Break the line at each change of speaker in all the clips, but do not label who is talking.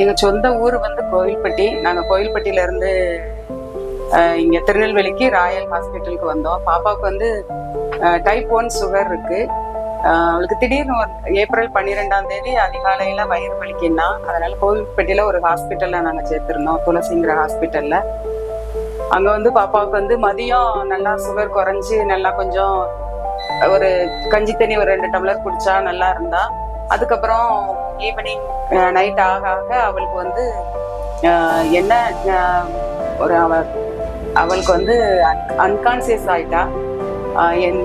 எங்க சொந்த ஊர் வந்து கோவில்பட்டி. நாங்க கோவில்பட்டியில இருந்து இங்க திருநெல்வேலிக்கு ராயல் ஹாஸ்பிட்டலுக்கு வந்தோம். பாப்பாவுக்கு வந்து டைப் 1 சுகர் இருக்கு. அவளுக்கு திடீர்னு ஏப்ரல் 12ஆம் தேதி அதிகாலையில வயிறு வலிக்குன்னா, அதனால கோவில்பட்டியில ஒரு ஹாஸ்பிட்டல்ல நாங்க சேர்த்திருந்தோம், துளசிங்கிற ஹாஸ்பிட்டல்ல. அங்க வந்து பாப்பாவுக்கு வந்து மதியம் நல்லா சுகர் குறைஞ்சி நல்லா கொஞ்சம் ஒரு கஞ்சி தண்ணி ஒரு 2 டம்ளர் குடிச்சா நல்லா இருந்தா. அதுக்கப்புறம் ஈவினிங் நைட் ஆக ஆக அவளுக்கு வந்து என்ன ஒரு அவளுக்கு வந்து அன்கான்சியஸ் ஆயிட்டா. என்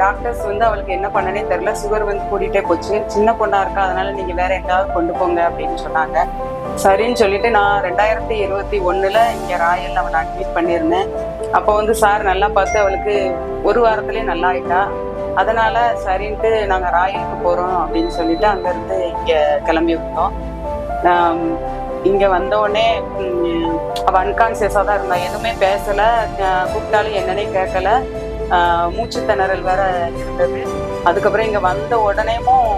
டாக்டர்ஸ் வந்து அவளுக்கு என்ன பண்ணனே தெரியல, சுகர் வந்து கூட்டிகிட்டே போச்சு. சின்ன பொண்ணா இருக்கா, அதனால நீங்க வேற எங்கேயாவது கொண்டு போங்க அப்படின்னு சொன்னாங்க. சரின்னு சொல்லிட்டு நான் 2021 இங்க ராயல் அவளை அட்மிட் பண்ணியிருந்தேன். அப்போ வந்து சார் நல்லா பார்த்து அவளுக்கு ஒரு வாரத்திலேயே நல்லா ஆயிட்டா. அதனால சரின்ட்டு நாங்க ராயலுக்கு போறோம் அப்படின்னு சொல்லிட்டு அங்கிருந்து இங்க கிளம்பி வந்தோம். இங்க வந்தோடனே அவ அன்கான்சியஸா தான் இருந்தா, எதுவுமே பேசல, கூப்பிட்டாலும் என்னன்னே கேட்கல, மூச்சு திணறல் வேற இருந்தது. அதுக்கப்புறம் இங்க வந்த உடனேமும்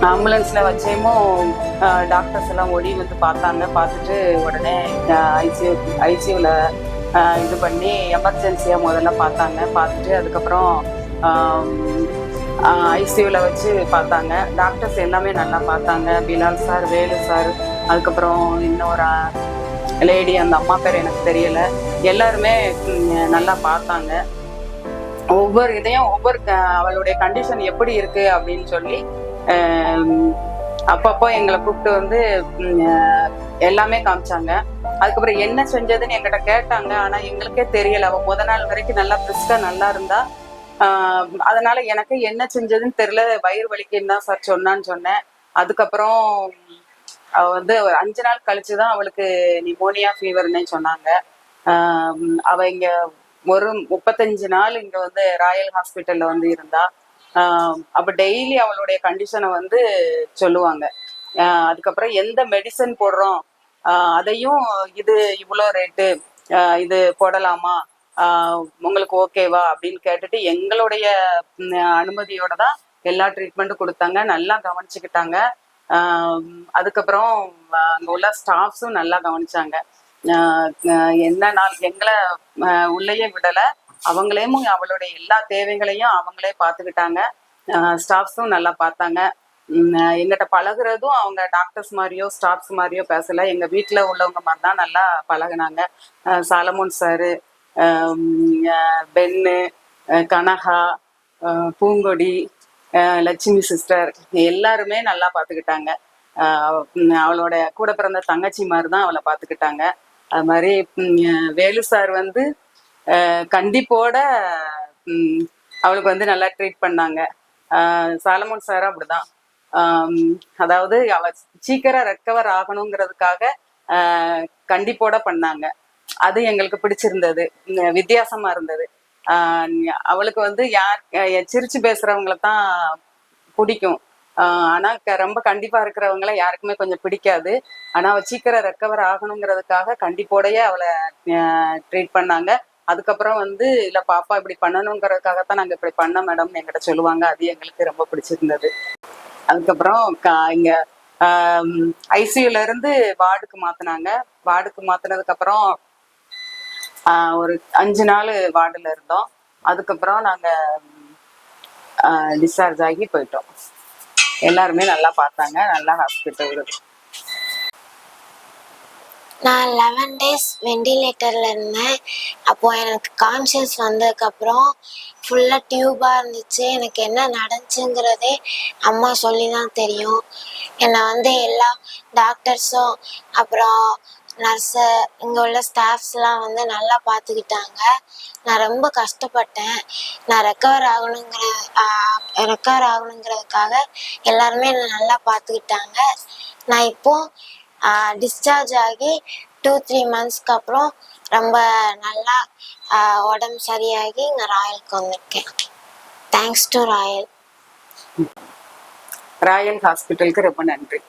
ஆம்புலன்ஸ்ல வச்சேமும் டாக்டர்ஸ் எல்லாம் ஓடி வந்து பார்த்தாங்க. பார்த்துட்டு உடனே ஐசியூல இது பண்ணி எமர்ஜென்சியா முதல்ல பார்த்தாங்க. பார்த்துட்டு அதுக்கப்புறம் ஐசியூல வச்சு பார்த்தாங்க. டாக்டர்ஸ் எல்லாமே நல்லா பார்த்தாங்க. பிலால் சார், வேலு சார், அதுக்கப்புறம் இன்னொரு லேடி, அந்த அம்மா பேர் எனக்கு தெரியல, எல்லாருமே நல்லா பார்த்தாங்க. ஒவ்வொரு இதையும் அவளுடைய கண்டிஷன் எப்படி இருக்கு அப்படின்னு சொல்லி அப்பப்போ எங்களை கூப்பிட்டு வந்து எல்லாமே காமிச்சாங்க. அதுக்கப்புறம் என்ன செஞ்சதுன்னு எங்கிட்ட கேட்டாங்க. ஆனா எங்களுக்கே தெரியல. அவ முத நாள் வரைக்கும் நல்லா பிரிஸ்கா நல்லா இருந்தா. அதனால எனக்கு என்ன செஞ்சதுன்னு தெரியல. வயிறு வலிக்குன்னு தான் சார் சொன்னான்னு சொன்னேன். அதுக்கப்புறம் அவ வந்து ஒரு 5 நாள் கழிச்சுதான் அவளுக்கு நிமோனியா ஃபீவர்னே சொன்னாங்க. அவ இங்க ஒரு 35 நாள் இங்க வந்து ராயல் ஹாஸ்பிட்டல்ல வந்து இருந்தா. அப்ப டெய்லி அவளுடைய கண்டிஷனை வந்து சொல்லுவாங்க. அதுக்கப்புறம் எந்த மெடிசன் போடுறோம், அதையும் இது இவ்வளோ ரேட்டு, இது போடலாமா, உங்களுக்கு ஓகேவா அப்படின்னு கேட்டுட்டு எங்களுடைய அனுமதியோட தான் எல்லா ட்ரீட்மெண்ட்டும் கொடுத்தாங்க. நல்லா கவனிச்சுக்கிட்டாங்க. அதுக்கப்புறம் அங்க உள்ள ஸ்டாஃப்ஸும் நல்லா கவனிச்சாங்க. என்ன நாள் எங்களை உள்ளேயே விடல, அவங்களையும் அவளுடைய எல்லா தேவைகளையும் அவங்களே பார்த்துக்கிட்டாங்க. ஸ்டாஃப்ஸும் நல்லா பார்த்தாங்க. எங்கிட்ட பழகுறதும் அவங்க டாக்டர்ஸ் மாதிரியோ ஸ்டாஃப்ஸ் மாதிரியோ பேசல, எங்க வீட்டுல உள்ளவங்க மாதிரி தான் நல்லா பழகுனாங்க. சாலமோன் சாரு, பென்னு, கனகா, பூங்கொடி, லட்சுமி சிஸ்டர் எல்லாருமே நல்லா பார்த்துக்கிட்டாங்க. அவளோட கூட பிறந்த தங்கச்சி மாதிரி தான் அவளை பார்த்துக்கிட்டாங்க. அது மாதிரி வேலு சார் வந்து கண்டிப்போட அவளுக்கு வந்து நல்லா ட்ரீட் பண்ணாங்க. சாலமோன் சாரும் அப்படிதான். அதாவது அவ சீக்கிரம் ரெக்கவர் ஆகணுங்கிறதுக்காக கண்டிப்போட பண்ணாங்க. அது எங்களுக்கு பிடிச்சிருந்தது, வித்தியாசமா இருந்தது. அவளுக்கு வந்து சிரிச்சு பேசுறவங்களை தான் பிடிக்கும். ஆனா ரொம்ப கண்டிப்பா இருக்கிறவங்கள யாருக்குமே கொஞ்சம் பிடிக்காது. ஆனா அவ சீக்கிரம் ரெக்கவர் ஆகணுங்கிறதுக்காக கண்டிப்போடையே அவளை ட்ரீட் பண்ணாங்க. அதுக்கப்புறம் வந்து இல்ல பாப்பா இப்படி பண்ணணுங்கிறதுக்காகத்தான் நாங்க இப்படி பண்ண மேடம்னு என்கிட்ட சொல்லுவாங்க. அது எங்களுக்கு ரொம்ப பிடிச்சிருந்தது. அதுக்கப்புறம் இங்க ஐசியூல இருந்து வார்டுக்கு மாத்தினாங்க. வார்டுக்கு மாத்தினதுக்கு அப்புறம் ஒரு 5 நாள் வார்டுல இருந்தோம். அதுக்கப்புறம் நாங்க டிஸ்சார்ஜ் ஆகி போயிட்டோம். எல்லாருமே நல்லா பார்த்தாங்க. நல்லா ஹாஸ்பிட்டல்.
நான் 11 டேஸ் வெண்டிலேட்டர்ல இருந்தேன். அப்போ எனக்கு கான்ஷியஸ் வந்ததுக்கப்புறம் ஃபுல்லாக டியூபாக இருந்துச்சு. எனக்கு என்ன நடந்துச்சுங்கிறதே அம்மா சொல்லி தான் தெரியும். என்னை வந்து எல்லா டாக்டர்ஸும் அப்புறம் நர்ஸு, இங்கே உள்ள ஸ்டாஃப்ஸ்லாம் வந்து நல்லா பார்த்துக்கிட்டாங்க. நான் ரொம்ப கஷ்டப்பட்டேன். நான் ரெக்கவர் ஆகணுங்கிறதுக்காக எல்லாருமே என்னை நல்லா பார்த்துக்கிட்டாங்க. நான் இப்போது டிஸ்சார்ஜ் ஆகி 2-3 மந்த்ஸ்க்கு அப்புறம் ரொம்ப நல்லா உடம்பு சரியாகி இங்கே ராயலுக்கு வந்திருக்கேன். தேங்க்ஸ் டு ராயல்
ஹாஸ்பிட்டலுக்கு ரொம்ப நன்றி.